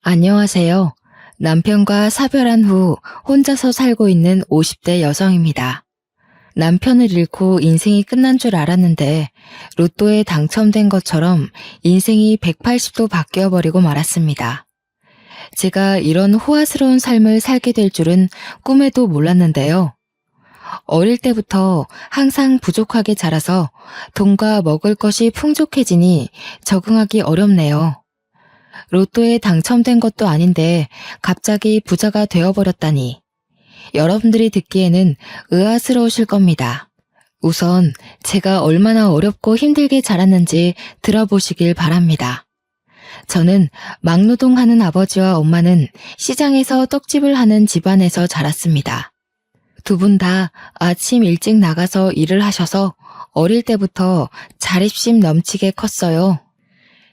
안녕하세요. 남편과 사별한 후 혼자서 살고 있는 50대 여성입니다. 남편을 잃고 인생이 끝난 줄 알았는데 로또에 당첨된 것처럼 인생이 180도 바뀌어버리고 말았습니다. 제가 이런 호화스러운 삶을 살게 될 줄은 꿈에도 몰랐는데요. 어릴 때부터 항상 부족하게 자라서 돈과 먹을 것이 풍족해지니 적응하기 어렵네요. 로또에 당첨된 것도 아닌데 갑자기 부자가 되어버렸다니. 여러분들이 듣기에는 의아스러우실 겁니다. 우선 제가 얼마나 어렵고 힘들게 자랐는지 들어보시길 바랍니다. 저는 막노동하는 아버지와 엄마는 시장에서 떡집을 하는 집안에서 자랐습니다. 두 분 다 아침 일찍 나가서 일을 하셔서 어릴 때부터 자립심 넘치게 컸어요.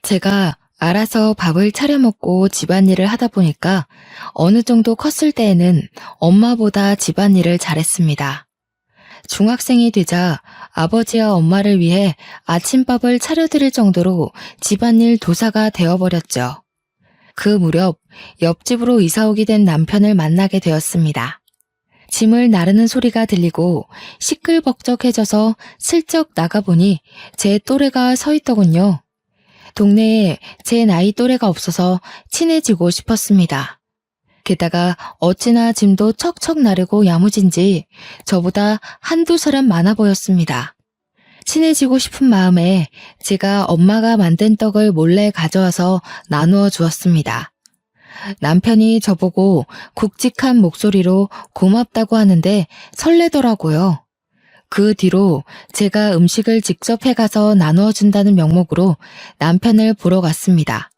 제가 알아서 밥을 차려 먹고 집안일을 하다 보니까 어느 정도 컸을 때에는 엄마보다 집안일을 잘했습니다. 중학생이 되자 아버지와 엄마를 위해 아침밥을 차려드릴 정도로 집안일 도사가 되어버렸죠. 그 무렵 옆집으로 이사오게 된 남편을 만나게 되었습니다. 짐을 나르는 소리가 들리고 시끌벅적해져서 슬쩍 나가보니 제 또래가 서 있더군요. 동네에 제 나이 또래가 없어서 친해지고 싶었습니다. 게다가 어찌나 짐도 척척 나르고 야무진지 저보다 한두 사람 많아 보였습니다. 친해지고 싶은 마음에 제가 엄마가 만든 떡을 몰래 가져와서 나누어 주었습니다. 남편이 저보고 굵직한 목소리로 고맙다고 하는데 설레더라고요. 그 뒤로 제가 음식을 직접 해가서 나누어 준다는 명목으로 남편을 보러 갔습니다.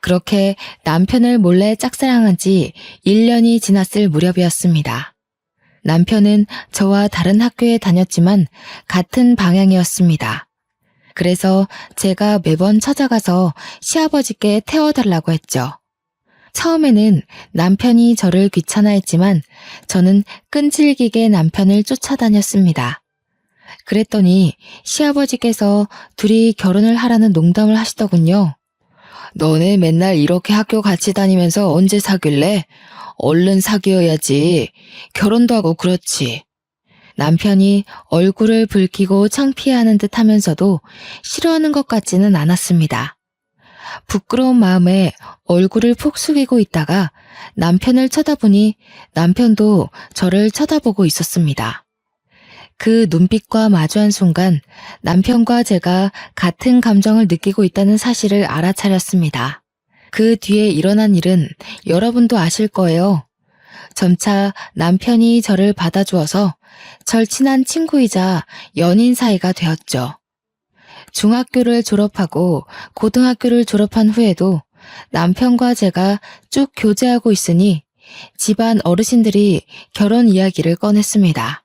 그렇게 남편을 몰래 짝사랑한 지 1년이 지났을 무렵이었습니다. 남편은 저와 다른 학교에 다녔지만 같은 방향이었습니다. 그래서 제가 매번 찾아가서 시아버지께 태워달라고 했죠. 처음에는 남편이 저를 귀찮아했지만 저는 끈질기게 남편을 쫓아다녔습니다. 그랬더니 시아버지께서 둘이 결혼을 하라는 농담을 하시더군요. 너네 맨날 이렇게 학교 같이 다니면서 언제 사귈래? 얼른 사귀어야지. 결혼도 하고 그렇지. 남편이 얼굴을 붉히고 창피해하는 듯 하면서도 싫어하는 것 같지는 않았습니다. 부끄러운 마음에 얼굴을 푹 숙이고 있다가 남편을 쳐다보니 남편도 저를 쳐다보고 있었습니다. 그 눈빛과 마주한 순간 남편과 제가 같은 감정을 느끼고 있다는 사실을 알아차렸습니다. 그 뒤에 일어난 일은 여러분도 아실 거예요. 점차 남편이 저를 받아주어서 절친한 친구이자 연인 사이가 되었죠. 중학교를 졸업하고 고등학교를 졸업한 후에도 남편과 제가 쭉 교제하고 있으니 집안 어르신들이 결혼 이야기를 꺼냈습니다.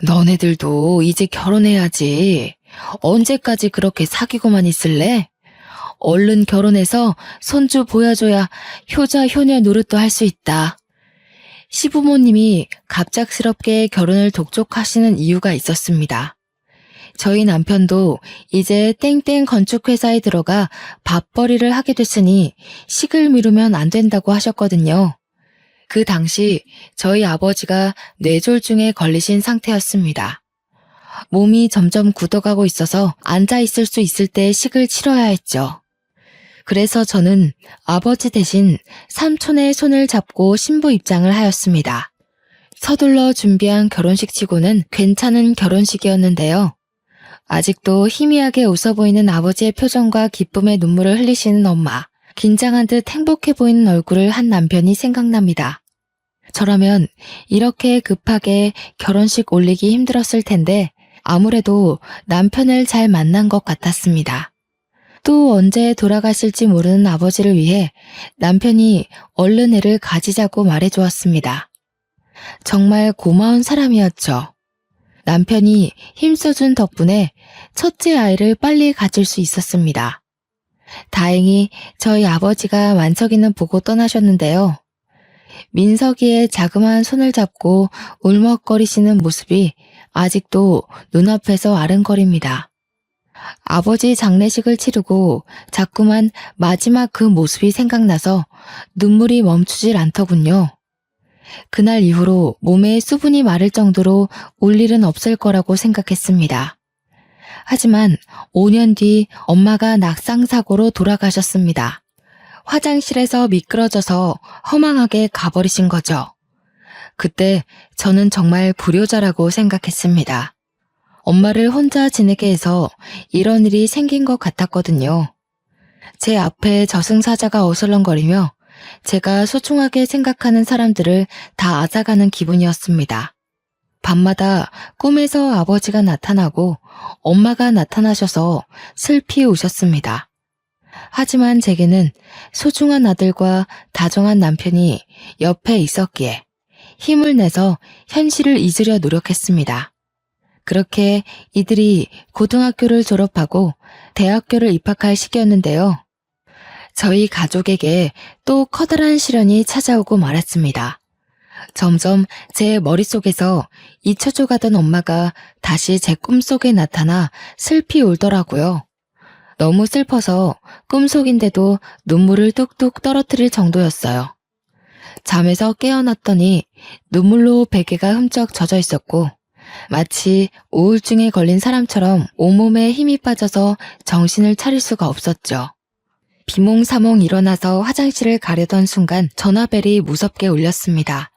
너네들도 이제 결혼해야지. 언제까지 그렇게 사귀고만 있을래? 얼른 결혼해서 손주 보여줘야 효자 효녀 노릇도 할 수 있다. 시부모님이 갑작스럽게 결혼을 독촉하시는 이유가 있었습니다. 저희 남편도 이제 땡땡 건축회사에 들어가 밥벌이를 하게 됐으니 식을 미루면 안 된다고 하셨거든요. 그 당시 저희 아버지가 뇌졸중에 걸리신 상태였습니다. 몸이 점점 굳어가고 있어서 앉아 있을 수 있을 때 식을 치러야 했죠. 그래서 저는 아버지 대신 삼촌의 손을 잡고 신부 입장을 하였습니다. 서둘러 준비한 결혼식 치고는 괜찮은 결혼식이었는데요. 아직도 희미하게 웃어 보이는 아버지의 표정과 기쁨의 눈물을 흘리시는 엄마, 긴장한 듯 행복해 보이는 얼굴을 한 남편이 생각납니다. 저라면 이렇게 급하게 결혼식 올리기 힘들었을 텐데 아무래도 남편을 잘 만난 것 같았습니다. 또 언제 돌아가실지 모르는 아버지를 위해 남편이 얼른 애를 가지자고 말해주었습니다. 정말 고마운 사람이었죠. 남편이 힘써준 덕분에 첫째 아이를 빨리 가질 수 있었습니다. 다행히 저희 아버지가 만석이는 보고 떠나셨는데요. 민석이의 자그마한 손을 잡고 울먹거리시는 모습이 아직도 눈앞에서 아른거립니다. 아버지 장례식을 치르고 자꾸만 마지막 그 모습이 생각나서 눈물이 멈추질 않더군요. 그날 이후로 몸에 수분이 마를 정도로 울 일은 없을 거라고 생각했습니다. 하지만 5년 뒤 엄마가 낙상사고로 돌아가셨습니다. 화장실에서 미끄러져서 허망하게 가버리신 거죠. 그때 저는 정말 불효자라고 생각했습니다. 엄마를 혼자 지내게 해서 이런 일이 생긴 것 같았거든요. 제 앞에 저승사자가 어슬렁거리며 제가 소중하게 생각하는 사람들을 다 앗아가는 기분이었습니다. 밤마다 꿈에서 아버지가 나타나고 엄마가 나타나셔서 슬피 우셨습니다. 하지만 제게는 소중한 아들과 다정한 남편이 옆에 있었기에 힘을 내서 현실을 잊으려 노력했습니다. 그렇게 이들이 고등학교를 졸업하고 대학교를 입학할 시기였는데요. 저희 가족에게 또 커다란 시련이 찾아오고 말았습니다. 점점 제 머릿속에서 잊혀져 가던 엄마가 다시 제 꿈속에 나타나 슬피 울더라고요. 너무 슬퍼서 꿈속인데도 눈물을 뚝뚝 떨어뜨릴 정도였어요. 잠에서 깨어났더니 눈물로 베개가 흠쩍 젖어 있었고 마치 우울증에 걸린 사람처럼 온몸에 힘이 빠져서 정신을 차릴 수가 없었죠. 비몽사몽 일어나서 화장실을 가려던 순간 전화벨이 무섭게 울렸습니다.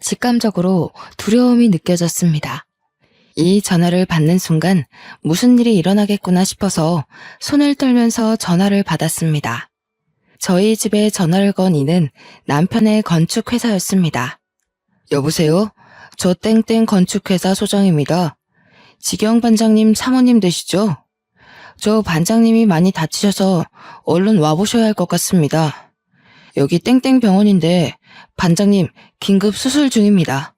직감적으로 두려움이 느껴졌습니다. 이 전화를 받는 순간 무슨 일이 일어나겠구나 싶어서 손을 떨면서 전화를 받았습니다. 저희 집에 전화를 건 이는 남편의 건축회사였습니다. 여보세요? 저 땡땡 건축회사 소장입니다. 지경 반장님 사모님 되시죠? 저 반장님이 많이 다치셔서 얼른 와보셔야 할 것 같습니다. 여기 땡땡 병원인데 반장님 긴급 수술 중입니다.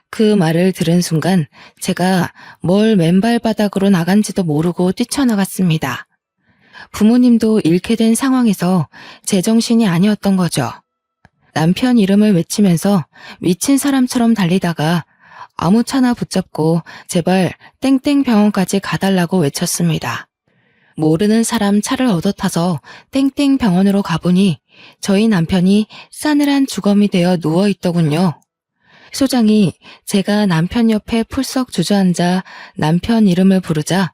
그 말을 들은 순간 제가 뭘 맨발 바닥으로 나간지도 모르고 뛰쳐나갔습니다. 부모님도 잃게 된 상황에서 제정신이 아니었던 거죠. 남편 이름을 외치면서 미친 사람처럼 달리다가 아무 차나 붙잡고 제발 땡땡 병원까지 가달라고 외쳤습니다. 모르는 사람 차를 얻어 타서 땡땡 병원으로 가보니 저희 남편이 싸늘한 주검이 되어 누워있더군요. 소장이 제가 남편 옆에 풀썩 주저앉아 남편 이름을 부르자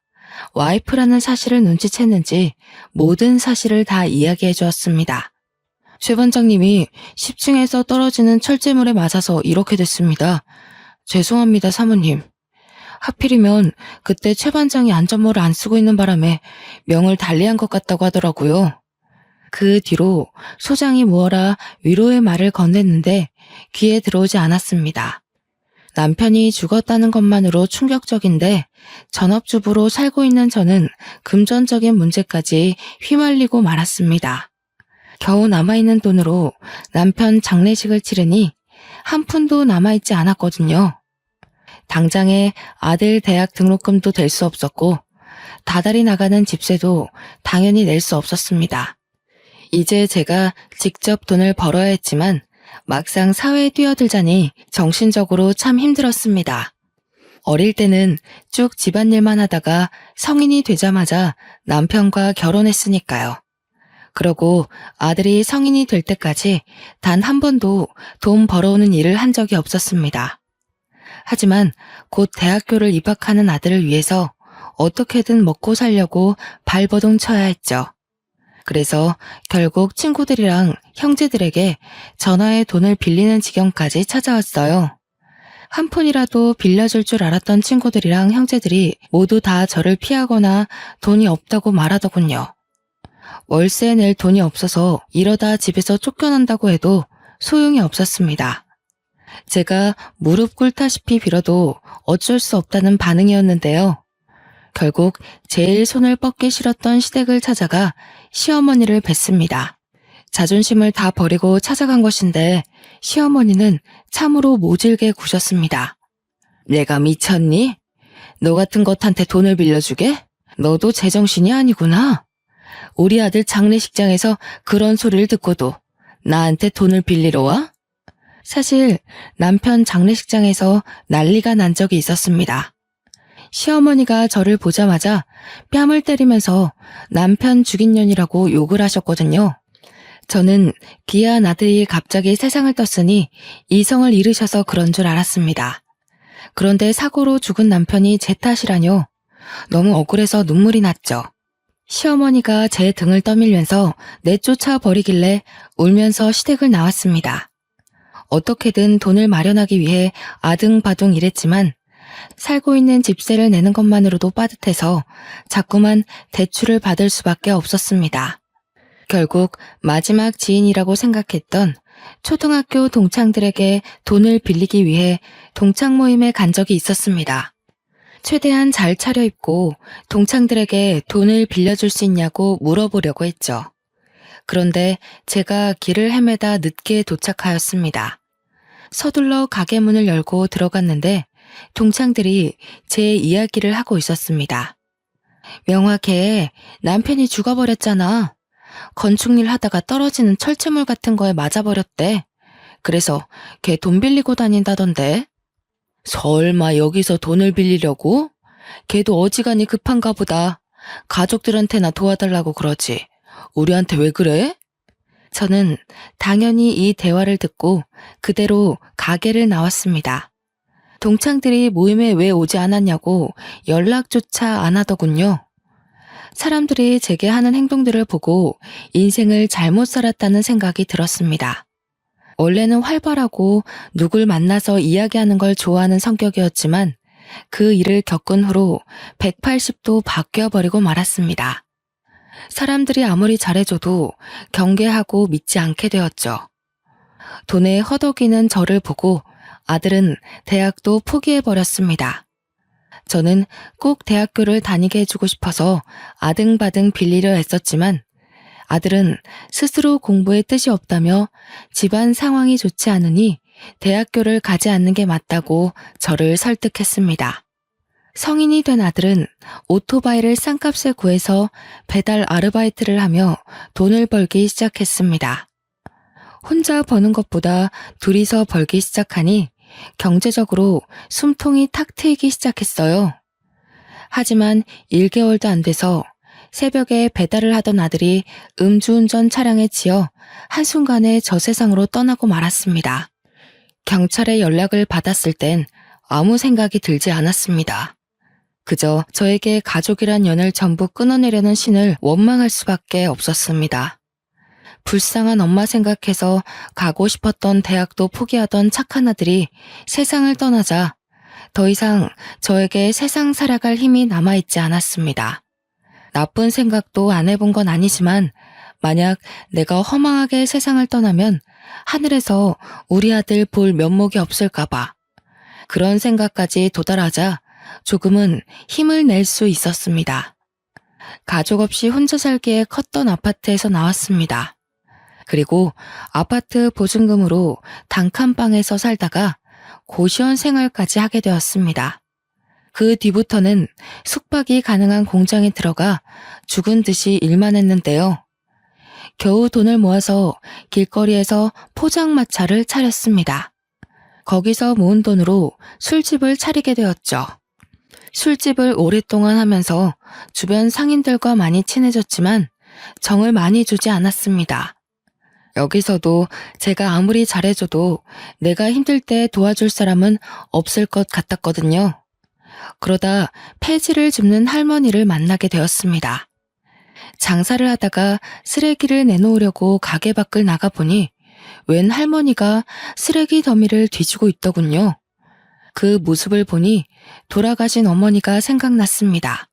와이프라는 사실을 눈치챘는지 모든 사실을 다 이야기해 주었습니다. 최 반장님이 10층에서 떨어지는 철제물에 맞아서 이렇게 됐습니다. 죄송합니다, 사모님. 하필이면 그때 최 반장이 안전모를 안 쓰고 있는 바람에 명을 달리한 것 같다고 하더라고요. 그 뒤로 소장이 무어라 위로의 말을 건넸는데 귀에 들어오지 않았습니다. 남편이 죽었다는 것만으로 충격적인데 전업주부로 살고 있는 저는 금전적인 문제까지 휘말리고 말았습니다. 겨우 남아있는 돈으로 남편 장례식을 치르니 한 푼도 남아있지 않았거든요. 당장에 아들 대학 등록금도 될 수 없었고 다달이 나가는 집세도 당연히 낼 수 없었습니다. 이제 제가 직접 돈을 벌어야 했지만 막상 사회에 뛰어들자니 정신적으로 참 힘들었습니다. 어릴 때는 쭉 집안일만 하다가 성인이 되자마자 남편과 결혼했으니까요. 그러고 아들이 성인이 될 때까지 단 한 번도 돈 벌어오는 일을 한 적이 없었습니다. 하지만 곧 대학교를 입학하는 아들을 위해서 어떻게든 먹고 살려고 발버둥 쳐야 했죠. 그래서 결국 친구들이랑 형제들에게 전화에 돈을 빌리는 지경까지 찾아왔어요. 한 푼이라도 빌려줄 줄 알았던 친구들이랑 형제들이 모두 다 저를 피하거나 돈이 없다고 말하더군요. 월세 낼 돈이 없어서 이러다 집에서 쫓겨난다고 해도 소용이 없었습니다. 제가 무릎 꿇다시피 빌어도 어쩔 수 없다는 반응이었는데요. 결국 제일 손을 뻗기 싫었던 시댁을 찾아가 시어머니를 뵀습니다. 자존심을 다 버리고 찾아간 것인데 시어머니는 참으로 모질게 구셨습니다. 내가 미쳤니? 너 같은 것한테 돈을 빌려주게? 너도 제정신이 아니구나. 우리 아들 장례식장에서 그런 소리를 듣고도 나한테 돈을 빌리러 와? 사실 남편 장례식장에서 난리가 난 적이 있었습니다. 시어머니가 저를 보자마자 뺨을 때리면서 남편 죽인 년이라고 욕을 하셨거든요. 저는 귀한 아들이 갑자기 세상을 떴으니 이성을 잃으셔서 그런 줄 알았습니다. 그런데 사고로 죽은 남편이 제 탓이라뇨. 너무 억울해서 눈물이 났죠. 시어머니가 제 등을 떠밀면서 내쫓아 버리길래 울면서 시댁을 나왔습니다. 어떻게든 돈을 마련하기 위해 아등바등 일했지만 살고 있는 집세를 내는 것만으로도 빠듯해서 자꾸만 대출을 받을 수밖에 없었습니다. 결국 마지막 지인이라고 생각했던 초등학교 동창들에게 돈을 빌리기 위해 동창 모임에 간 적이 있었습니다. 최대한 잘 차려입고 동창들에게 돈을 빌려줄 수 있냐고 물어보려고 했죠. 그런데 제가 길을 헤매다 늦게 도착하였습니다. 서둘러 가게 문을 열고 들어갔는데 동창들이 제 이야기를 하고 있었습니다. 명확해, 남편이 죽어버렸잖아. 건축일 하다가 떨어지는 철제물 같은 거에 맞아버렸대. 그래서 걔 돈 빌리고 다닌다던데. 설마 여기서 돈을 빌리려고? 걔도 어지간히 급한가 보다. 가족들한테나 도와달라고 그러지. 우리한테 왜 그래? 저는 당연히 이 대화를 듣고 그대로 가게를 나왔습니다. 동창들이 모임에 왜 오지 않았냐고 연락조차 안 하더군요. 사람들이 제게 하는 행동들을 보고 인생을 잘못 살았다는 생각이 들었습니다. 원래는 활발하고 누굴 만나서 이야기하는 걸 좋아하는 성격이었지만 그 일을 겪은 후로 180도 바뀌어버리고 말았습니다. 사람들이 아무리 잘해줘도 경계하고 믿지 않게 되었죠. 돈에 허덕이는 저를 보고 아들은 대학도 포기해버렸습니다. 저는 꼭 대학교를 다니게 해주고 싶어서 아등바등 빌리려 했었지만 아들은 스스로 공부에 뜻이 없다며 집안 상황이 좋지 않으니 대학교를 가지 않는 게 맞다고 저를 설득했습니다. 성인이 된 아들은 오토바이를 싼값에 구해서 배달 아르바이트를 하며 돈을 벌기 시작했습니다. 혼자 버는 것보다 둘이서 벌기 시작하니 경제적으로 숨통이 탁 트이기 시작했어요. 하지만 1개월도 안 돼서 새벽에 배달을 하던 아들이 음주운전 차량에 치여 한순간에 저 세상으로 떠나고 말았습니다. 경찰에 연락을 받았을 땐 아무 생각이 들지 않았습니다. 그저 저에게 가족이란 연을 전부 끊어내려는 신을 원망할 수밖에 없었습니다. 불쌍한 엄마 생각해서 가고 싶었던 대학도 포기하던 착한 아들이 세상을 떠나자 더 이상 저에게 세상 살아갈 힘이 남아있지 않았습니다. 나쁜 생각도 안 해본 건 아니지만 만약 내가 허망하게 세상을 떠나면 하늘에서 우리 아들 볼 면목이 없을까봐 그런 생각까지 도달하자 조금은 힘을 낼 수 있었습니다. 가족 없이 혼자 살기에 컸던 아파트에서 나왔습니다. 그리고 아파트 보증금으로 단칸방에서 살다가 고시원 생활까지 하게 되었습니다. 그 뒤부터는 숙박이 가능한 공장에 들어가 죽은 듯이 일만 했는데요. 겨우 돈을 모아서 길거리에서 포장마차를 차렸습니다. 거기서 모은 돈으로 술집을 차리게 되었죠. 술집을 오랫동안 하면서 주변 상인들과 많이 친해졌지만 정을 많이 주지 않았습니다. 여기서도 제가 아무리 잘해줘도 내가 힘들 때 도와줄 사람은 없을 것 같았거든요. 그러다 폐지를 줍는 할머니를 만나게 되었습니다. 장사를 하다가 쓰레기를 내놓으려고 가게 밖을 나가보니 웬 할머니가 쓰레기 더미를 뒤지고 있더군요. 그 모습을 보니 돌아가신 어머니가 생각났습니다.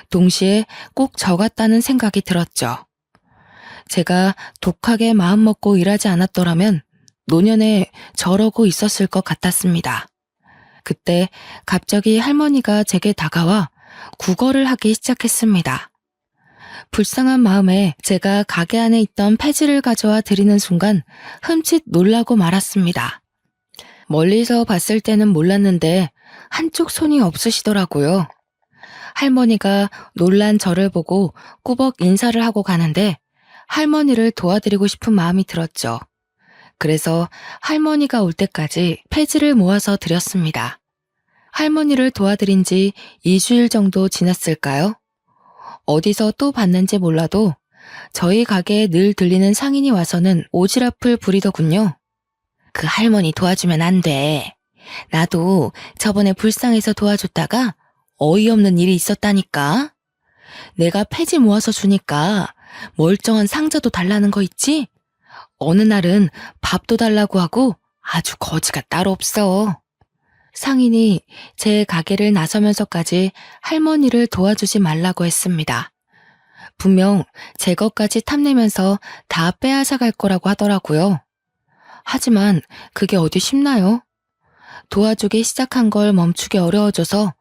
동시에 꼭 저 같다는 생각이 들었죠. 제가 독하게 마음먹고 일하지 않았더라면 노년에 저러고 있었을 것 같았습니다. 그때 갑자기 할머니가 제게 다가와 구걸을 하기 시작했습니다. 불쌍한 마음에 제가 가게 안에 있던 폐지를 가져와 드리는 순간 흠칫 놀라고 말았습니다. 멀리서 봤을 때는 몰랐는데 한쪽 손이 없으시더라고요. 할머니가 놀란 저를 보고 꾸벅 인사를 하고 가는데 할머니를 도와드리고 싶은 마음이 들었죠. 그래서 할머니가 올 때까지 폐지를 모아서 드렸습니다. 할머니를 도와드린 지 2주일 정도 지났을까요? 어디서 또 봤는지 몰라도 저희 가게에 늘 들리는 상인이 와서는 오지랖을 부리더군요. 그 할머니 도와주면 안 돼. 나도 저번에 불쌍해서 도와줬다가 어이없는 일이 있었다니까. 내가 폐지 모아서 주니까 멀쩡한 상자도 달라는 거 있지? 어느 날은 밥도 달라고 하고 아주 거지가 따로 없어. 상인이 제 가게를 나서면서까지 할머니를 도와주지 말라고 했습니다. 분명 제 것까지 탐내면서 다 빼앗아 갈 거라고 하더라고요. 하지만 그게 어디 쉽나요? 도와주기 시작한 걸 멈추기 어려워져서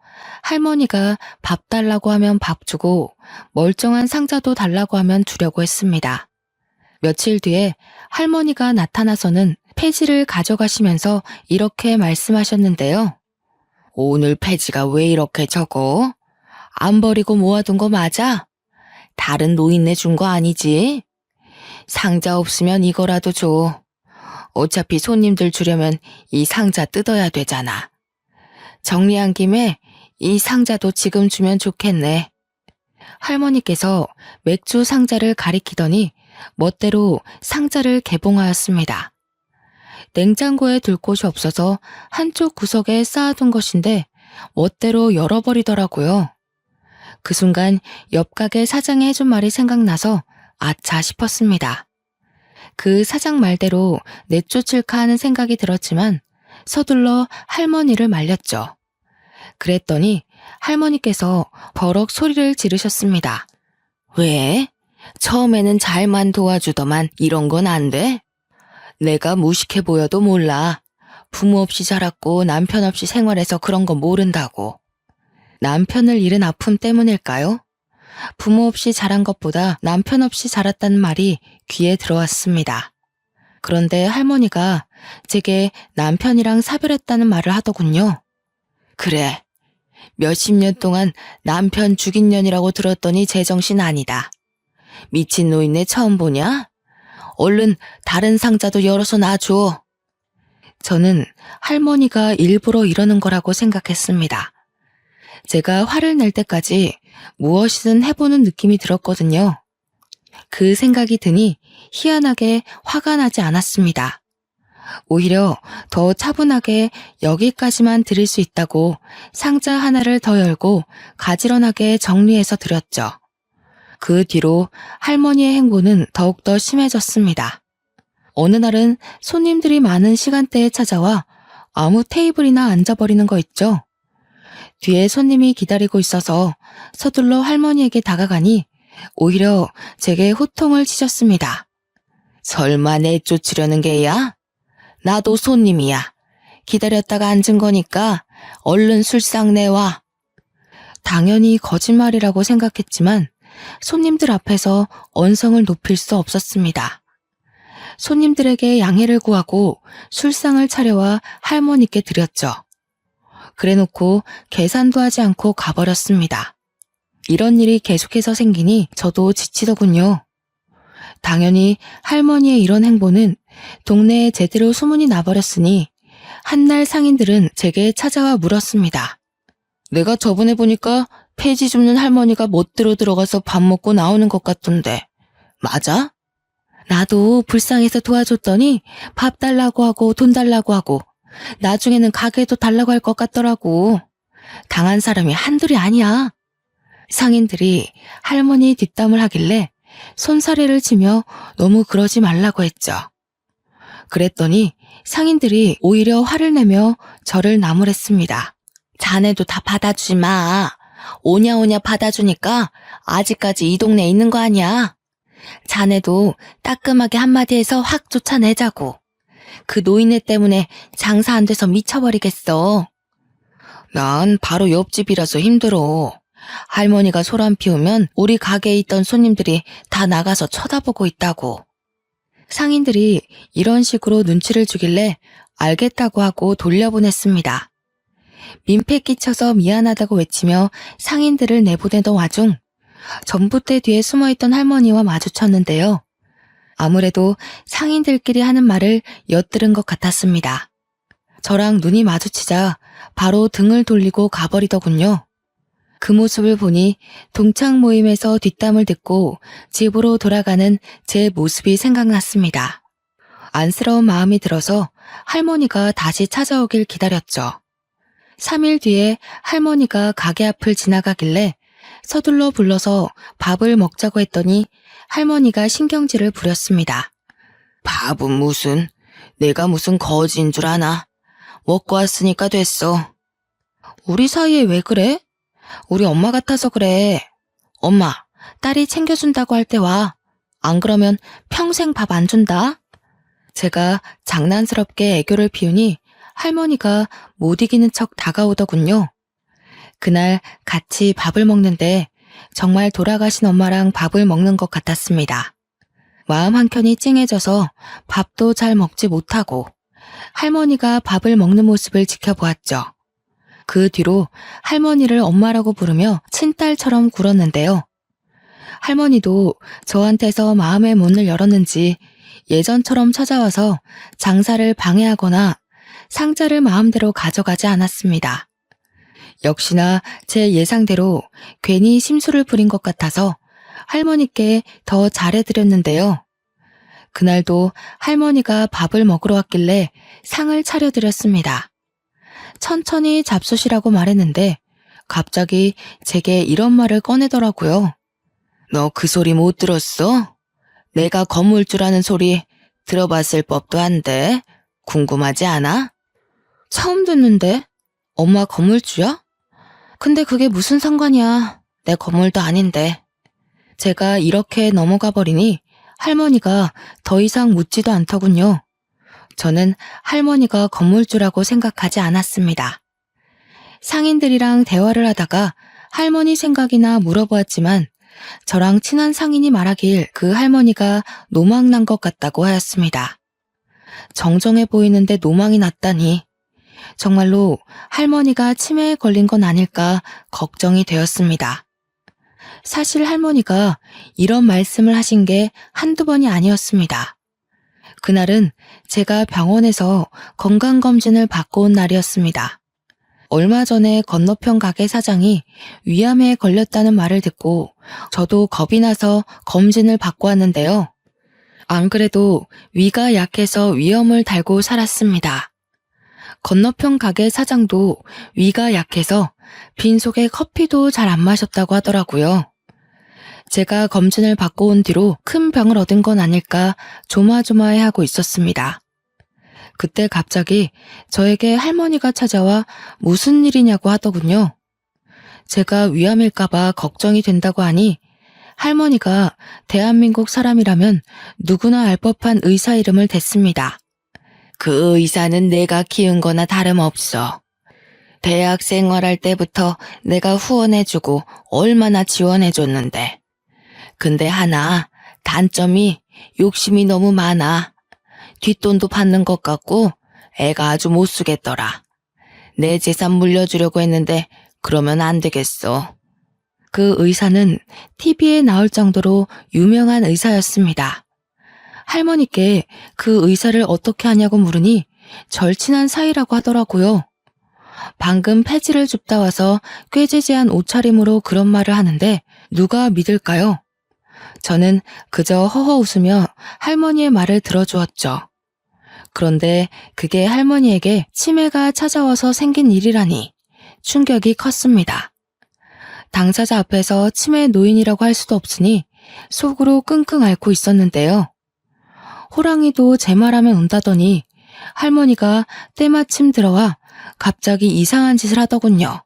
할머니가 밥 달라고 하면 밥 주고 멀쩡한 상자도 달라고 하면 주려고 했습니다. 며칠 뒤에 할머니가 나타나서는 폐지를 가져가시면서 이렇게 말씀하셨는데요. 오늘 폐지가 왜 이렇게 적어? 안 버리고 모아둔 거 맞아? 다른 노인네 준 거 아니지? 상자 없으면 이거라도 줘. 어차피 손님들 주려면 이 상자 뜯어야 되잖아. 정리한 김에 이 상자도 지금 주면 좋겠네. 할머니께서 맥주 상자를 가리키더니 멋대로 상자를 개봉하였습니다. 냉장고에 둘 곳이 없어서 한쪽 구석에 쌓아둔 것인데 멋대로 열어버리더라고요. 그 순간 옆 가게 사장이 해준 말이 생각나서 아차 싶었습니다. 그 사장 말대로 내쫓을까 하는 생각이 들었지만 서둘러 할머니를 말렸죠. 그랬더니 할머니께서 버럭 소리를 지르셨습니다. 왜? 처음에는 잘만 도와주더만 이런 건 안 돼? 내가 무식해 보여도 몰라. 부모 없이 자랐고 남편 없이 생활해서 그런 거 모른다고. 남편을 잃은 아픔 때문일까요? 부모 없이 자란 것보다 남편 없이 자랐다는 말이 귀에 들어왔습니다. 그런데 할머니가 제게 남편이랑 사별했다는 말을 하더군요. 그래, 몇십 년 동안 남편 죽인 년이라고 들었더니 제정신 아니다. 미친 노인네 처음 보냐? 얼른 다른 상자도 열어서 놔줘. 저는 할머니가 일부러 이러는 거라고 생각했습니다. 제가 화를 낼 때까지 무엇이든 해보는 느낌이 들었거든요. 그 생각이 드니 희한하게 화가 나지 않았습니다. 오히려 더 차분하게 여기까지만 드릴 수 있다고 상자 하나를 더 열고 가지런하게 정리해서 드렸죠. 그 뒤로 할머니의 행보는 더욱더 심해졌습니다. 어느 날은 손님들이 많은 시간대에 찾아와 아무 테이블이나 앉아버리는 거 있죠. 뒤에 손님이 기다리고 있어서 서둘러 할머니에게 다가가니 오히려 제게 호통을 치셨습니다. 설마 내쫓으려는 게야? 나도 손님이야. 기다렸다가 앉은 거니까 얼른 술상 내와. 당연히 거짓말이라고 생각했지만 손님들 앞에서 언성을 높일 수 없었습니다. 손님들에게 양해를 구하고 술상을 차려와 할머니께 드렸죠. 그래놓고 계산도 하지 않고 가버렸습니다. 이런 일이 계속해서 생기니 저도 지치더군요. 당연히 할머니의 이런 행보는 동네에 제대로 소문이 나버렸으니 한날 상인들은 제게 찾아와 물었습니다. 내가 저번에 보니까 폐지 줍는 할머니가 멋대로 들어가서 밥 먹고 나오는 것 같던데 맞아? 나도 불쌍해서 도와줬더니 밥 달라고 하고 돈 달라고 하고 나중에는 가게도 달라고 할 것 같더라고. 당한 사람이 한둘이 아니야. 상인들이 할머니 뒷담을 하길래 손사래를 치며 너무 그러지 말라고 했죠. 그랬더니 상인들이 오히려 화를 내며 저를 나무랬습니다. 자네도 다 받아주지 마. 오냐오냐 받아주니까 아직까지 이 동네에 있는 거 아니야. 자네도 따끔하게 한마디 해서 확 쫓아내자고. 그 노인네 때문에 장사 안 돼서 미쳐버리겠어. 난 바로 옆집이라서 힘들어. 할머니가 소란 피우면 우리 가게에 있던 손님들이 다 나가서 쳐다보고 있다고. 상인들이 이런 식으로 눈치를 주길래 알겠다고 하고 돌려보냈습니다. 민폐 끼쳐서 미안하다고 외치며 상인들을 내보내던 와중 전봇대 뒤에 숨어있던 할머니와 마주쳤는데요. 아무래도 상인들끼리 하는 말을 엿들은 것 같았습니다. 저랑 눈이 마주치자 바로 등을 돌리고 가버리더군요. 그 모습을 보니 동창 모임에서 뒷담을 듣고 집으로 돌아가는 제 모습이 생각났습니다. 안쓰러운 마음이 들어서 할머니가 다시 찾아오길 기다렸죠. 3일 뒤에 할머니가 가게 앞을 지나가길래 서둘러 불러서 밥을 먹자고 했더니 할머니가 신경질을 부렸습니다. 밥은 무슨, 내가 무슨 거지인 줄 아나? 먹고 왔으니까 됐어. 우리 사이에 왜 그래? 우리 엄마 같아서 그래. 엄마, 딸이 챙겨준다고 할 때 와. 안 그러면 평생 밥 안 준다. 제가 장난스럽게 애교를 피우니 할머니가 못 이기는 척 다가오더군요. 그날 같이 밥을 먹는데 정말 돌아가신 엄마랑 밥을 먹는 것 같았습니다. 마음 한켠이 찡해져서 밥도 잘 먹지 못하고 할머니가 밥을 먹는 모습을 지켜보았죠. 그 뒤로 할머니를 엄마라고 부르며 친딸처럼 굴었는데요. 할머니도 저한테서 마음의 문을 열었는지 예전처럼 찾아와서 장사를 방해하거나 상자를 마음대로 가져가지 않았습니다. 역시나 제 예상대로 괜히 심술을 부린 것 같아서 할머니께 더 잘해드렸는데요. 그날도 할머니가 밥을 먹으러 왔길래 상을 차려드렸습니다. 천천히 잡수시라고 말했는데 갑자기 제게 이런 말을 꺼내더라고요. 너 그 소리 못 들었어? 내가 건물주라는 소리 들어봤을 법도 한데 궁금하지 않아? 처음 듣는데? 엄마 건물주야? 근데 그게 무슨 상관이야. 내 건물도 아닌데. 제가 이렇게 넘어가 버리니 할머니가 더 이상 묻지도 않더군요. 저는 할머니가 건물주라고 생각하지 않았습니다. 상인들이랑 대화를 하다가 할머니 생각이나 물어보았지만 저랑 친한 상인이 말하길 그 할머니가 노망 난 것 같다고 하였습니다. 정정해 보이는데 노망이 났다니 정말로 할머니가 치매에 걸린 건 아닐까 걱정이 되었습니다. 사실 할머니가 이런 말씀을 하신 게 한두 번이 아니었습니다. 그날은 제가 병원에서 건강검진을 받고 온 날이었습니다. 얼마 전에 건너편 가게 사장이 위암에 걸렸다는 말을 듣고 저도 겁이 나서 검진을 받고 왔는데요. 안 그래도 위가 약해서 위염을 달고 살았습니다. 건너편 가게 사장도 위가 약해서 빈속에 커피도 잘 안 마셨다고 하더라고요. 제가 검진을 받고 온 뒤로 큰 병을 얻은 건 아닐까 조마조마해하고 있었습니다. 그때 갑자기 저에게 할머니가 찾아와 무슨 일이냐고 하더군요. 제가 위암일까봐 걱정이 된다고 하니 할머니가 대한민국 사람이라면 누구나 알 법한 의사 이름을 댔습니다. 그 의사는 내가 키운 거나 다름없어. 대학 생활할 때부터 내가 후원해주고 얼마나 지원해줬는데. 근데 하나, 단점이 욕심이 너무 많아. 뒷돈도 받는 것 같고 애가 아주 못 쓰겠더라. 내 재산 물려주려고 했는데 그러면 안 되겠어. 그 의사는 TV에 나올 정도로 유명한 의사였습니다. 할머니께 그 의사를 어떻게 하냐고 물으니 절친한 사이라고 하더라고요. 방금 폐지를 줍다 와서 꾀지지한 옷차림으로 그런 말을 하는데 누가 믿을까요? 저는 그저 허허 웃으며 할머니의 말을 들어주었죠. 그런데 그게 할머니에게 치매가 찾아와서 생긴 일이라니 충격이 컸습니다. 당사자 앞에서 치매 노인이라고 할 수도 없으니 속으로 끙끙 앓고 있었는데요. 호랑이도 제 말하면 온다더니 할머니가 때마침 들어와 갑자기 이상한 짓을 하더군요.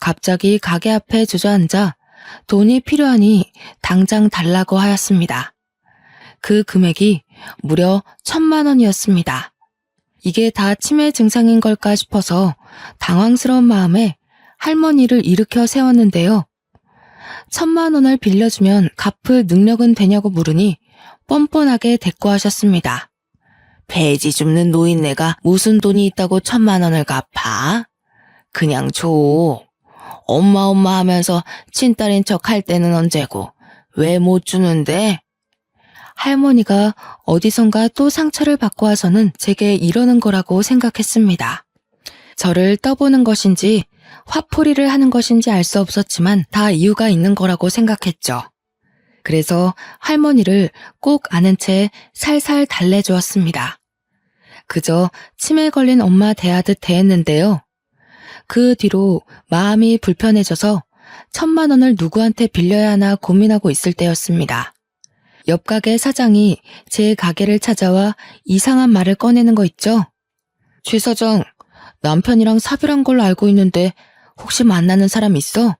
갑자기 가게 앞에 주저앉아 돈이 필요하니 당장 달라고 하였습니다. 그 금액이 무려 1,000만 원이었습니다. 이게 다 치매 증상인 걸까 싶어서 당황스러운 마음에 할머니를 일으켜 세웠는데요. 1,000만 원을 빌려주면 갚을 능력은 되냐고 물으니 뻔뻔하게 대꾸하셨습니다. 배지 줍는 노인네가 무슨 돈이 있다고 1,000만 원을 갚아? 그냥 줘. 엄마 하면서 친딸인 척 할 때는 언제고 왜 못 주는데? 할머니가 어디선가 또 상처를 받고 와서는 제게 이러는 거라고 생각했습니다. 저를 떠보는 것인지 화풀이를 하는 것인지 알 수 없었지만 다 이유가 있는 거라고 생각했죠. 그래서 할머니를 꼭 아는 채 살살 달래주었습니다. 그저 치매 걸린 엄마 대하듯 대했는데요. 그 뒤로 마음이 불편해져서 1,000만 원을 누구한테 빌려야 하나 고민하고 있을 때였습니다. 옆 가게 사장이 제 가게를 찾아와 이상한 말을 꺼내는 거 있죠? 최 사장, 남편이랑 사별한 걸로 알고 있는데 혹시 만나는 사람 있어?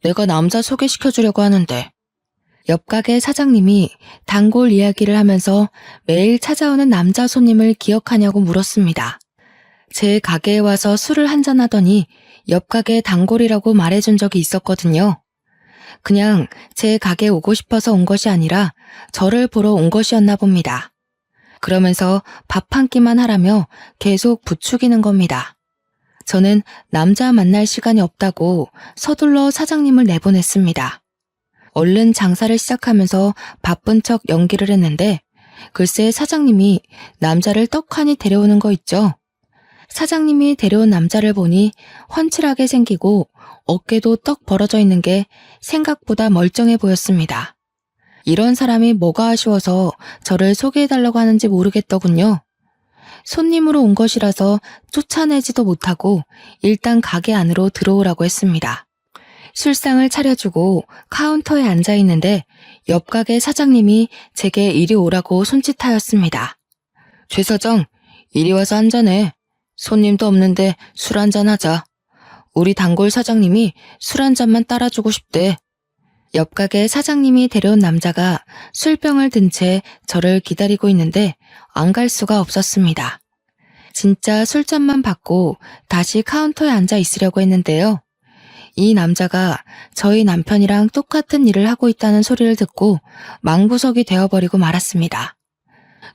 내가 남자 소개시켜주려고 하는데. 옆 가게 사장님이 단골 이야기를 하면서 매일 찾아오는 남자 손님을 기억하냐고 물었습니다. 제 가게에 와서 술을 한잔하더니 옆 가게 단골이라고 말해준 적이 있었거든요. 그냥 제 가게에 오고 싶어서 온 것이 아니라 저를 보러 온 것이었나 봅니다. 그러면서 밥 한 끼만 하라며 계속 부추기는 겁니다. 저는 남자 만날 시간이 없다고 서둘러 사장님을 내보냈습니다. 얼른 장사를 시작하면서 바쁜 척 연기를 했는데 글쎄 사장님이 남자를 떡하니 데려오는 거 있죠. 사장님이 데려온 남자를 보니 훤칠하게 생기고 어깨도 떡 벌어져 있는 게 생각보다 멀쩡해 보였습니다. 이런 사람이 뭐가 아쉬워서 저를 소개해달라고 하는지 모르겠더군요. 손님으로 온 것이라서 쫓아내지도 못하고 일단 가게 안으로 들어오라고 했습니다. 술상을 차려주고 카운터에 앉아있는데 옆 가게 사장님이 제게 이리 오라고 손짓하였습니다. 최 사장, 이리 와서 한잔해. 손님도 없는데 술 한잔 하자. 우리 단골 사장님이 술 한 잔만 따라주고 싶대. 옆 가게 사장님이 데려온 남자가 술병을 든 채 저를 기다리고 있는데 안 갈 수가 없었습니다. 진짜 술잔만 받고 다시 카운터에 앉아 있으려고 했는데요. 이 남자가 저희 남편이랑 똑같은 일을 하고 있다는 소리를 듣고 망부석이 되어버리고 말았습니다.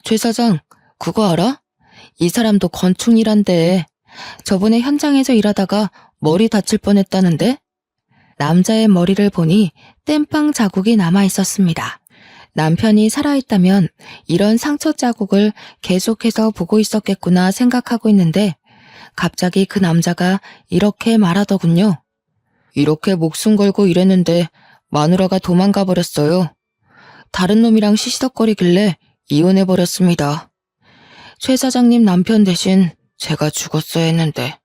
최 사장, 그거 알아? 이 사람도 건축 일한대. 저번에 현장에서 일하다가 머리 다칠 뻔했다는데? 남자의 머리를 보니 땜빵 자국이 남아 있었습니다. 남편이 살아있다면 이런 상처 자국을 계속해서 보고 있었겠구나 생각하고 있는데 갑자기 그 남자가 이렇게 말하더군요. 이렇게 목숨 걸고 일했는데 마누라가 도망가 버렸어요. 다른 놈이랑 시시덕거리길래 이혼해버렸습니다. 최 사장님 남편 대신 제가 죽었어야 했는데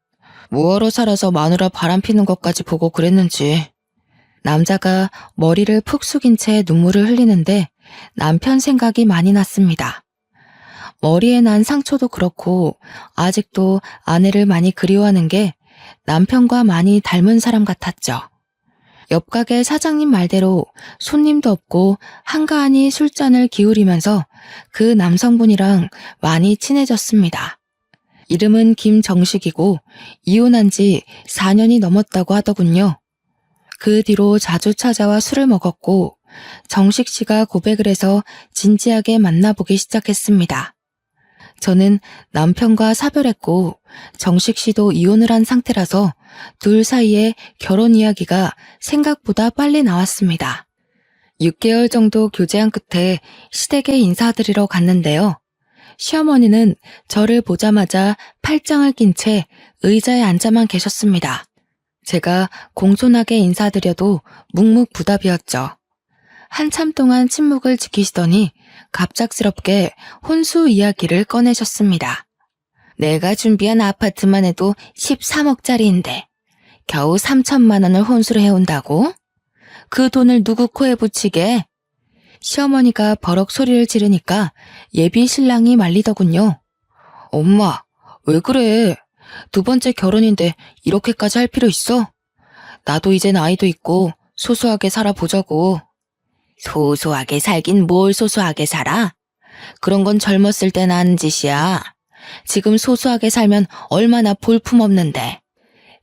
뭐하러 살아서 마누라 바람피는 것까지 보고 그랬는지. 남자가 머리를 푹 숙인 채 눈물을 흘리는데 남편 생각이 많이 났습니다. 머리에 난 상처도 그렇고 아직도 아내를 많이 그리워하는 게 남편과 많이 닮은 사람 같았죠. 옆 가게 사장님 말대로 손님도 없고 한가하니 술잔을 기울이면서 그 남성분이랑 많이 친해졌습니다. 이름은 김정식이고 이혼한 지 4년이 넘었다고 하더군요. 그 뒤로 자주 찾아와 술을 먹었고 정식 씨가 고백을 해서 진지하게 만나보기 시작했습니다. 저는 남편과 사별했고 정식 씨도 이혼을 한 상태라서 둘 사이에 결혼 이야기가 생각보다 빨리 나왔습니다. 6개월 정도 교제한 끝에 시댁에 인사드리러 갔는데요. 시어머니는 저를 보자마자 팔짱을 낀 채 의자에 앉아만 계셨습니다. 제가 공손하게 인사드려도 묵묵부답이었죠. 한참 동안 침묵을 지키시더니 갑작스럽게 혼수 이야기를 꺼내셨습니다. 내가 준비한 아파트만 해도 13억짜리인데 겨우 3천만 원을 혼수를 해온다고? 그 돈을 누구 코에 붙이게? 시어머니가 버럭 소리를 지르니까 예비 신랑이 말리더군요. 엄마, 왜 그래? 두 번째 결혼인데 이렇게까지 할 필요 있어? 나도 이젠 아이도 있고 소소하게 살아보자고. 소소하게 살긴 뭘 소소하게 살아? 그런 건 젊었을 때나 하는 짓이야. 지금 소소하게 살면 얼마나 볼품없는데.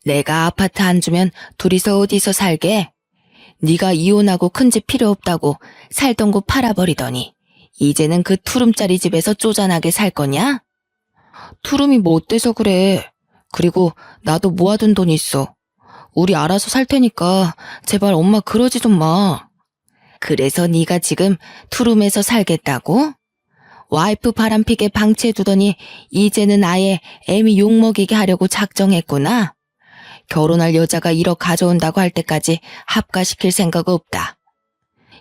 내가 아파트 안 주면 둘이서 어디서 살게? 네가 이혼하고 큰 집 필요 없다고 살던 곳 팔아버리더니 이제는 그 투룸짜리 집에서 쪼잔하게 살 거냐? 투룸이 뭐 어때서 그래. 그리고 나도 모아둔 돈 있어. 우리 알아서 살 테니까 제발 엄마 그러지 좀 마. 그래서 네가 지금 투룸에서 살겠다고? 와이프 바람피게 방치해두더니 이제는 아예 애미 욕먹이게 하려고 작정했구나. 결혼할 여자가 1억 가져온다고 할 때까지 합가시킬 생각 없다.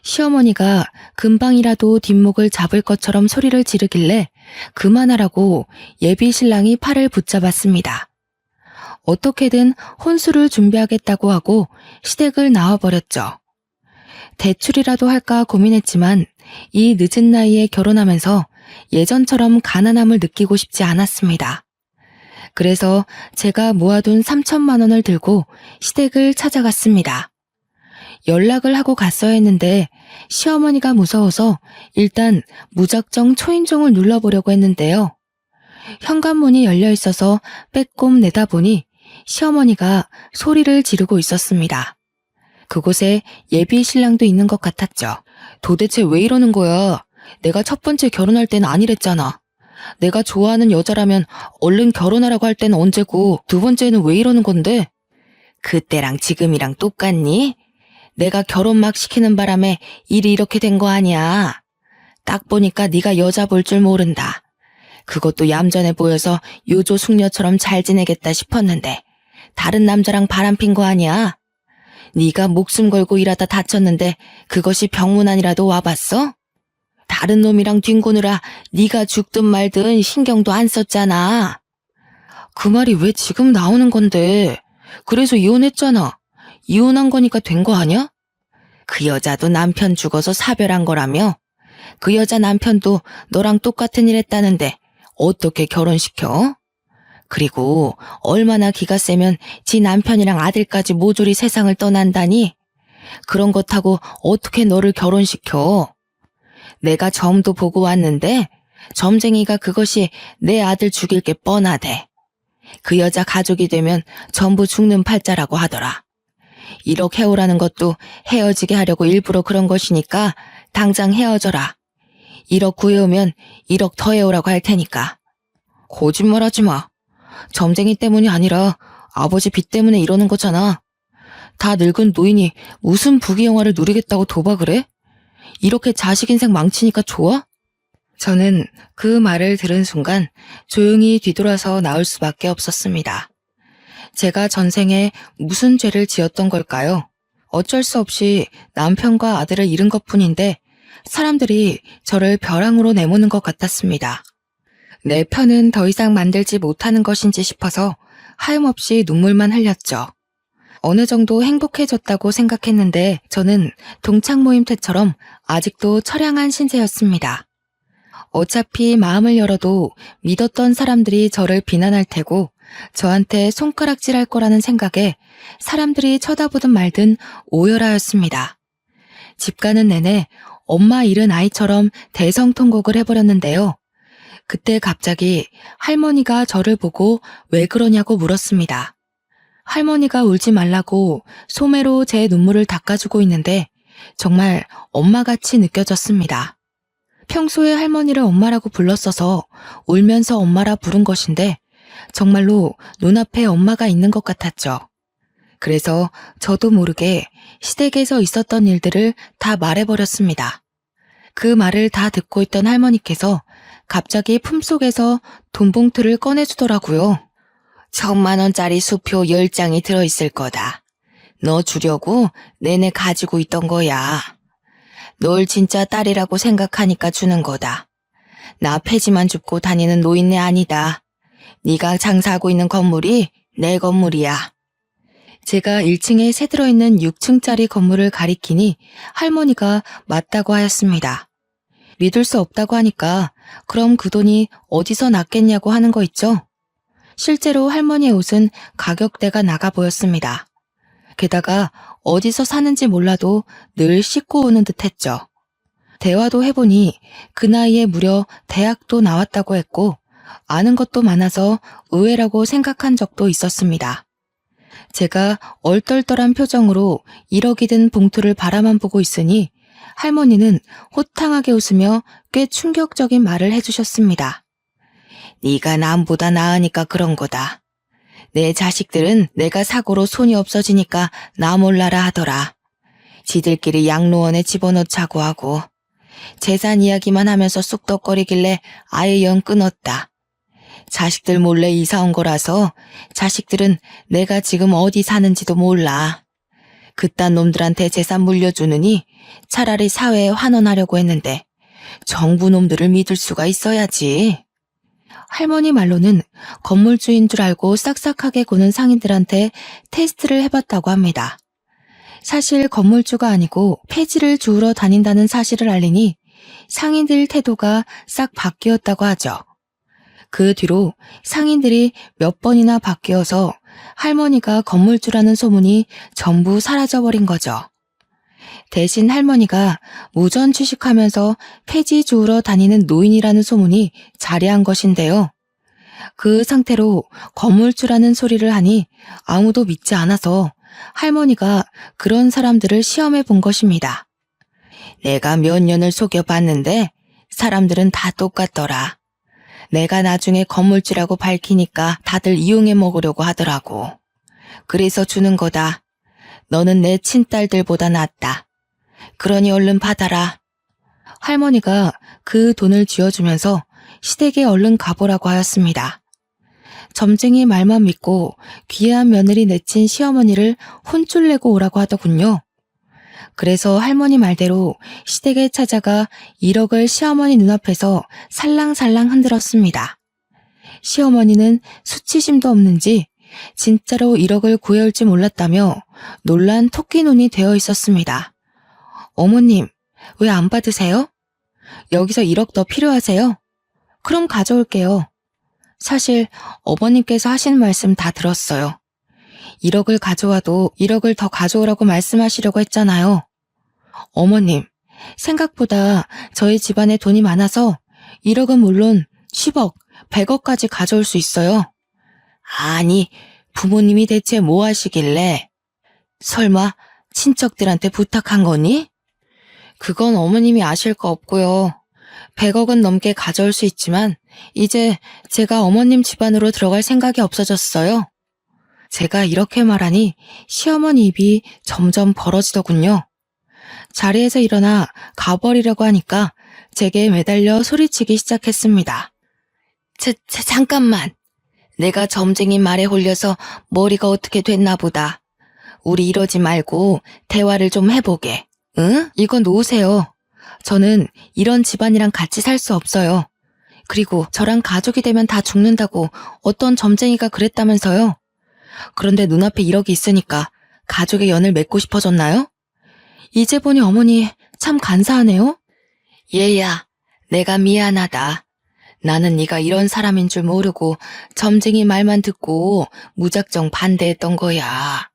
시어머니가 금방이라도 뒷목을 잡을 것처럼 소리를 지르길래 그만하라고 예비 신랑이 팔을 붙잡았습니다. 어떻게든 혼수를 준비하겠다고 하고 시댁을 나와버렸죠. 대출이라도 할까 고민했지만 이 늦은 나이에 결혼하면서 예전처럼 가난함을 느끼고 싶지 않았습니다. 그래서 제가 모아둔 3천만 원을 들고 시댁을 찾아갔습니다. 연락을 하고 갔어야 했는데 시어머니가 무서워서 일단 무작정 초인종을 눌러보려고 했는데요. 현관문이 열려 있어서 빼꼼 내다보니 시어머니가 소리를 지르고 있었습니다. 그곳에 예비 신랑도 있는 것 같았죠. 도대체 왜 이러는 거야? 내가 첫 번째 결혼할 때는 아니랬잖아. 내가 좋아하는 여자라면 얼른 결혼하라고 할 때는 언제고 두 번째는 왜 이러는 건데? 그때랑 지금이랑 똑같니? 내가 결혼 막 시키는 바람에 일이 이렇게 된 거 아니야. 딱 보니까 네가 여자 볼 줄 모른다. 그것도 얌전해 보여서 요조 숙녀처럼 잘 지내겠다 싶었는데 다른 남자랑 바람핀 거 아니야? 네가 목숨 걸고 일하다 다쳤는데 그것이 병문안이라도 와봤어? 다른 놈이랑 뒹구느라 네가 죽든 말든 신경도 안 썼잖아. 그 말이 왜 지금 나오는 건데? 그래서 이혼했잖아. 이혼한 거니까 된 거 아니야? 그 여자도 남편 죽어서 사별한 거라며? 그 여자 남편도 너랑 똑같은 일 했다는데 어떻게 결혼시켜? 그리고 얼마나 기가 세면 지 남편이랑 아들까지 모조리 세상을 떠난다니? 그런 것 하고 어떻게 너를 결혼시켜? 내가 점도 보고 왔는데 점쟁이가 그것이 내 아들 죽일 게 뻔하대. 그 여자 가족이 되면 전부 죽는 팔자라고 하더라. 1억 해오라는 것도 헤어지게 하려고 일부러 그런 것이니까 당장 헤어져라. 1억 구해오면 1억 더 해오라고 할 테니까. 거짓말하지 마. 점쟁이 때문이 아니라 아버지 빚 때문에 이러는 거잖아. 다 늙은 노인이 무슨 부귀영화를 누리겠다고 도박을 해? 이렇게 자식 인생 망치니까 좋아? 저는 그 말을 들은 순간 조용히 뒤돌아서 나올 수밖에 없었습니다. 제가 전생에 무슨 죄를 지었던 걸까요? 어쩔 수 없이 남편과 아들을 잃은 것뿐인데 사람들이 저를 벼랑으로 내모는 것 같았습니다. 내 편은 더 이상 만들지 못하는 것인지 싶어서 하염없이 눈물만 흘렸죠. 어느 정도 행복해졌다고 생각했는데 저는 동창 모임 때처럼 아직도 처량한 신세였습니다. 어차피 마음을 열어도 믿었던 사람들이 저를 비난할 테고 저한테 손가락질할 거라는 생각에 사람들이 쳐다보든 말든 오열하였습니다. 집 가는 내내 엄마 잃은 아이처럼 대성통곡을 해버렸는데요. 그때 갑자기 할머니가 저를 보고 왜 그러냐고 물었습니다. 할머니가 울지 말라고 소매로 제 눈물을 닦아주고 있는데 정말 엄마같이 느껴졌습니다. 평소에 할머니를 엄마라고 불렀어서 울면서 엄마라 부른 것인데 정말로 눈앞에 엄마가 있는 것 같았죠. 그래서 저도 모르게 시댁에서 있었던 일들을 다 말해버렸습니다. 그 말을 다 듣고 있던 할머니께서 갑자기 품속에서 돈봉투를 꺼내주더라고요. 1,000만 원짜리 수표 10장이 들어있을 거다. 너 주려고 내내 가지고 있던 거야. 널 진짜 딸이라고 생각하니까 주는 거다. 나 폐지만 줍고 다니는 노인네 아니다. 네가 장사하고 있는 건물이 내 건물이야. 제가 1층에 새 들어있는 6층짜리 건물을 가리키니 할머니가 맞다고 하였습니다. 믿을 수 없다고 하니까 그럼 그 돈이 어디서 났겠냐고 하는 거 있죠? 실제로 할머니의 옷은 가격대가 나가 보였습니다. 게다가 어디서 사는지 몰라도 늘 씻고 오는 듯 했죠. 대화도 해보니 그 나이에 무려 대학도 나왔다고 했고 아는 것도 많아서 의외라고 생각한 적도 있었습니다. 제가 얼떨떨한 표정으로 1억이 든 봉투를 바라만 보고 있으니 할머니는 호탕하게 웃으며 꽤 충격적인 말을 해주셨습니다. 네가 남보다 나으니까 그런 거다. 내 자식들은 내가 사고로 손이 없어지니까 나 몰라라 하더라. 지들끼리 양로원에 집어넣자고 하고 재산 이야기만 하면서 쑥덕거리길래 아예 영 끊었다. 자식들 몰래 이사 온 거라서 자식들은 내가 지금 어디 사는지도 몰라. 그딴 놈들한테 재산 물려주느니 차라리 사회에 환원하려고 했는데 정부 놈들을 믿을 수가 있어야지. 할머니 말로는 건물주인 줄 알고 싹싹하게 구는 상인들한테 테스트를 해봤다고 합니다. 사실 건물주가 아니고 폐지를 주우러 다닌다는 사실을 알리니 상인들 태도가 싹 바뀌었다고 하죠. 그 뒤로 상인들이 몇 번이나 바뀌어서 할머니가 건물주라는 소문이 전부 사라져버린 거죠. 대신 할머니가 무전 취식하면서 폐지 주우러 다니는 노인이라는 소문이 자리한 것인데요. 그 상태로 건물주라는 소리를 하니 아무도 믿지 않아서 할머니가 그런 사람들을 시험해 본 것입니다. 내가 몇 년을 속여봤는데 사람들은 다 똑같더라. 내가 나중에 건물주라고 밝히니까 다들 이용해 먹으려고 하더라고. 그래서 주는 거다. 너는 내 친딸들보다 낫다. 그러니 얼른 받아라. 할머니가 그 돈을 쥐어주면서 시댁에 얼른 가보라고 하였습니다. 점쟁이 말만 믿고 귀한 며느리 내친 시어머니를 혼쭐 내고 오라고 하더군요. 그래서 할머니 말대로 시댁에 찾아가 1억을 시어머니 눈앞에서 살랑살랑 흔들었습니다. 시어머니는 수치심도 없는지 진짜로 1억을 구해올지 몰랐다며 놀란 토끼눈이 되어 있었습니다. 어머님, 왜 안 받으세요? 여기서 1억 더 필요하세요? 그럼 가져올게요. 사실 어머님께서 하신 말씀 다 들었어요. 1억을 가져와도 1억을 더 가져오라고 말씀하시려고 했잖아요. 어머님, 생각보다 저희 집안에 돈이 많아서 1억은 물론 10억, 100억까지 가져올 수 있어요. 아니, 부모님이 대체 뭐 하시길래? 설마 친척들한테 부탁한 거니? 그건 어머님이 아실 거 없고요. 100억은 넘게 가져올 수 있지만 이제 제가 어머님 집안으로 들어갈 생각이 없어졌어요. 제가 이렇게 말하니 시어머니 입이 점점 벌어지더군요. 자리에서 일어나 가버리려고 하니까 제게 매달려 소리치기 시작했습니다. 잠깐만. 내가 점쟁이 말에 홀려서 머리가 어떻게 됐나 보다. 우리 이러지 말고 대화를 좀 해보게. 응? 이거 놓으세요. 저는 이런 집안이랑 같이 살 수 없어요. 그리고 저랑 가족이 되면 다 죽는다고 어떤 점쟁이가 그랬다면서요. 그런데 눈앞에 1억이 있으니까 가족의 연을 맺고 싶어졌나요? 이제 보니 어머니 참 간사하네요. 얘야, 내가 미안하다. 나는 네가 이런 사람인 줄 모르고 점쟁이 말만 듣고 무작정 반대했던 거야.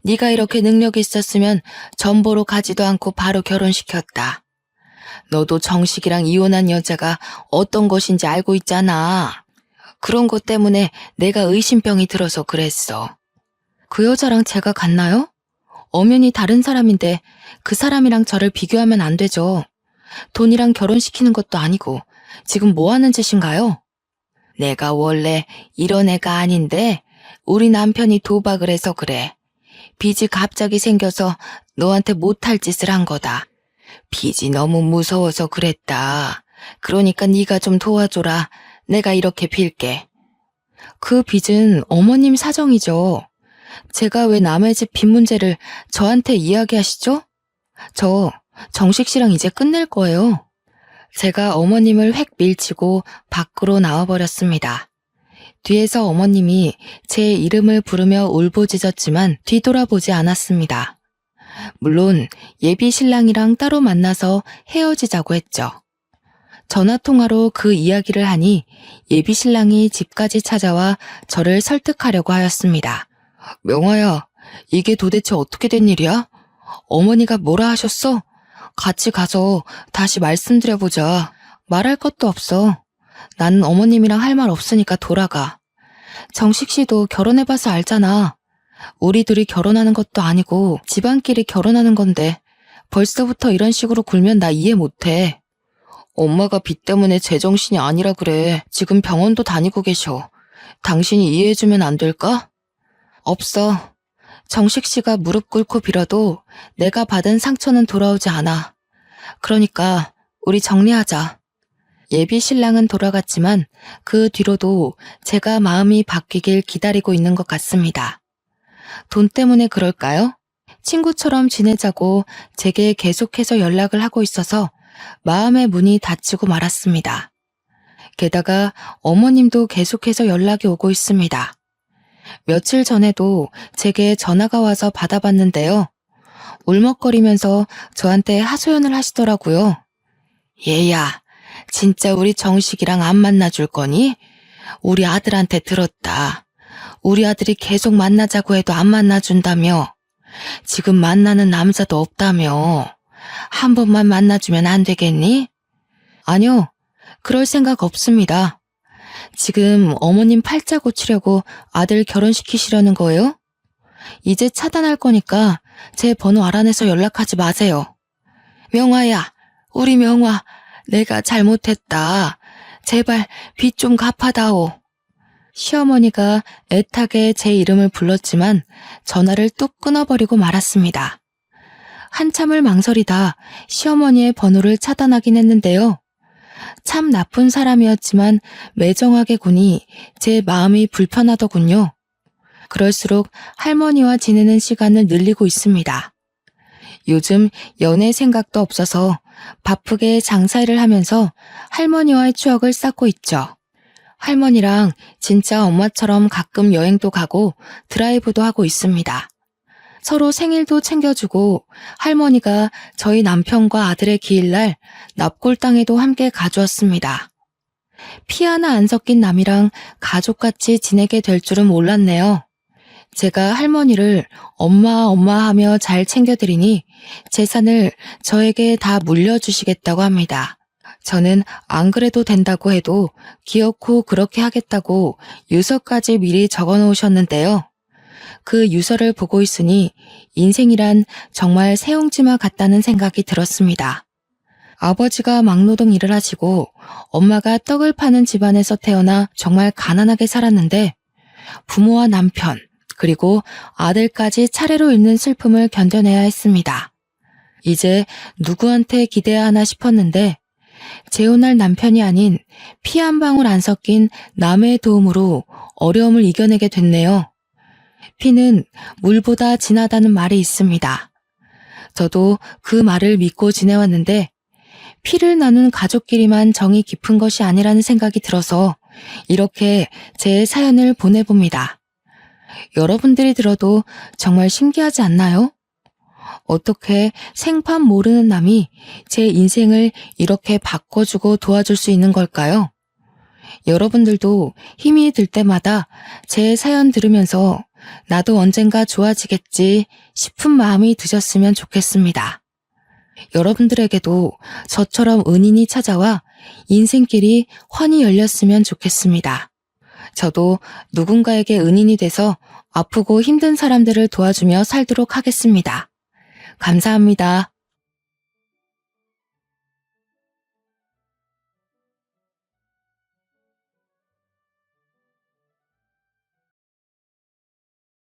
네가 이렇게 능력이 있었으면 전보로 가지도 않고 바로 결혼시켰다. 너도 정식이랑 이혼한 여자가 어떤 것인지 알고 있잖아. 그런 것 때문에 내가 의심병이 들어서 그랬어. 그 여자랑 제가 같나요? 엄연히 다른 사람인데 그 사람이랑 저를 비교하면 안 되죠. 돈이랑 결혼시키는 것도 아니고 지금 뭐 하는 짓인가요? 내가 원래 이런 애가 아닌데 우리 남편이 도박을 해서 그래. 빚이 갑자기 생겨서 너한테 못할 짓을 한 거다. 빚이 너무 무서워서 그랬다. 그러니까 네가 좀 도와줘라. 내가 이렇게 빌게. 그 빚은 어머님 사정이죠. 제가 왜 남의 집 빚 문제를 저한테 이야기하시죠? 저 정식 씨랑 이제 끝낼 거예요. 제가 어머님을 획 밀치고 밖으로 나와버렸습니다. 뒤에서 어머님이 제 이름을 부르며 울부짖었지만 뒤돌아보지 않았습니다. 물론 예비 신랑이랑 따로 만나서 헤어지자고 했죠. 전화통화로 그 이야기를 하니 예비 신랑이 집까지 찾아와 저를 설득하려고 하였습니다. 명화야, 이게 도대체 어떻게 된 일이야? 어머니가 뭐라 하셨어? 같이 가서 다시 말씀드려보자. 말할 것도 없어. 나는 어머님이랑 할 말 없으니까 돌아가. 정식 씨도 결혼해봐서 알잖아. 우리 둘이 결혼하는 것도 아니고 집안끼리 결혼하는 건데 벌써부터 이런 식으로 굴면 나 이해 못해. 엄마가 빚 때문에 제정신이 아니라 그래. 지금 병원도 다니고 계셔. 당신이 이해해주면 안 될까? 없어. 정식 씨가 무릎 꿇고 빌어도 내가 받은 상처는 돌아오지 않아. 그러니까 우리 정리하자. 예비 신랑은 돌아갔지만 그 뒤로도 제가 마음이 바뀌길 기다리고 있는 것 같습니다. 돈 때문에 그럴까요? 친구처럼 지내자고 제게 계속해서 연락을 하고 있어서 마음의 문이 닫히고 말았습니다. 게다가 어머님도 계속해서 연락이 오고 있습니다. 며칠 전에도 제게 전화가 와서 받아봤는데요. 울먹거리면서 저한테 하소연을 하시더라고요. 얘야, 진짜 우리 정식이랑 안 만나줄 거니? 우리 아들한테 들었다. 우리 아들이 계속 만나자고 해도 안 만나준다며. 지금 만나는 남자도 없다며. 한 번만 만나주면 안 되겠니? 아니요, 그럴 생각 없습니다. 지금 어머님 팔자 고치려고 아들 결혼시키시려는 거예요? 이제 차단할 거니까 제 번호 알아내서 연락하지 마세요. 명화야, 우리 명화, 내가 잘못했다. 제발 빚 좀 갚아다오. 시어머니가 애타게 제 이름을 불렀지만 전화를 뚝 끊어버리고 말았습니다. 한참을 망설이다 시어머니의 번호를 차단하긴 했는데요. 참 나쁜 사람이었지만 매정하게 구니 제 마음이 불편하더군요. 그럴수록 할머니와 지내는 시간을 늘리고 있습니다. 요즘 연애 생각도 없어서 바쁘게 장사일을 하면서 할머니와의 추억을 쌓고 있죠. 할머니랑 진짜 엄마처럼 가끔 여행도 가고 드라이브도 하고 있습니다. 서로 생일도 챙겨주고 할머니가 저희 남편과 아들의 기일날 납골당에도 함께 가주었습니다. 피 하나 안 섞인 남이랑 가족같이 지내게 될 줄은 몰랐네요. 제가 할머니를 엄마 하며 잘 챙겨드리니 재산을 저에게 다 물려주시겠다고 합니다. 저는 안 그래도 된다고 해도 기어코 그렇게 하겠다고 유서까지 미리 적어 놓으셨는데요. 그 유서를 보고 있으니 인생이란 정말 새옹지마 같다는 생각이 들었습니다. 아버지가 막노동 일을 하시고 엄마가 떡을 파는 집안에서 태어나 정말 가난하게 살았는데 부모와 남편 그리고 아들까지 차례로 잃는 슬픔을 견뎌내야 했습니다. 이제 누구한테 기대야 하나 싶었는데 재혼할 남편이 아닌 피 한 방울 안 섞인 남의 도움으로 어려움을 이겨내게 됐네요. 피는 물보다 진하다는 말이 있습니다. 저도 그 말을 믿고 지내왔는데 피를 나눈 가족끼리만 정이 깊은 것이 아니라는 생각이 들어서 이렇게 제 사연을 보내봅니다. 여러분들이 들어도 정말 신기하지 않나요? 어떻게 생판 모르는 남이 제 인생을 이렇게 바꿔주고 도와줄 수 있는 걸까요? 여러분들도 힘이 들 때마다 제 사연 들으면서 나도 언젠가 좋아지겠지 싶은 마음이 드셨으면 좋겠습니다. 여러분들에게도 저처럼 은인이 찾아와 인생길이 환히 열렸으면 좋겠습니다. 저도 누군가에게 은인이 돼서 아프고 힘든 사람들을 도와주며 살도록 하겠습니다. 감사합니다.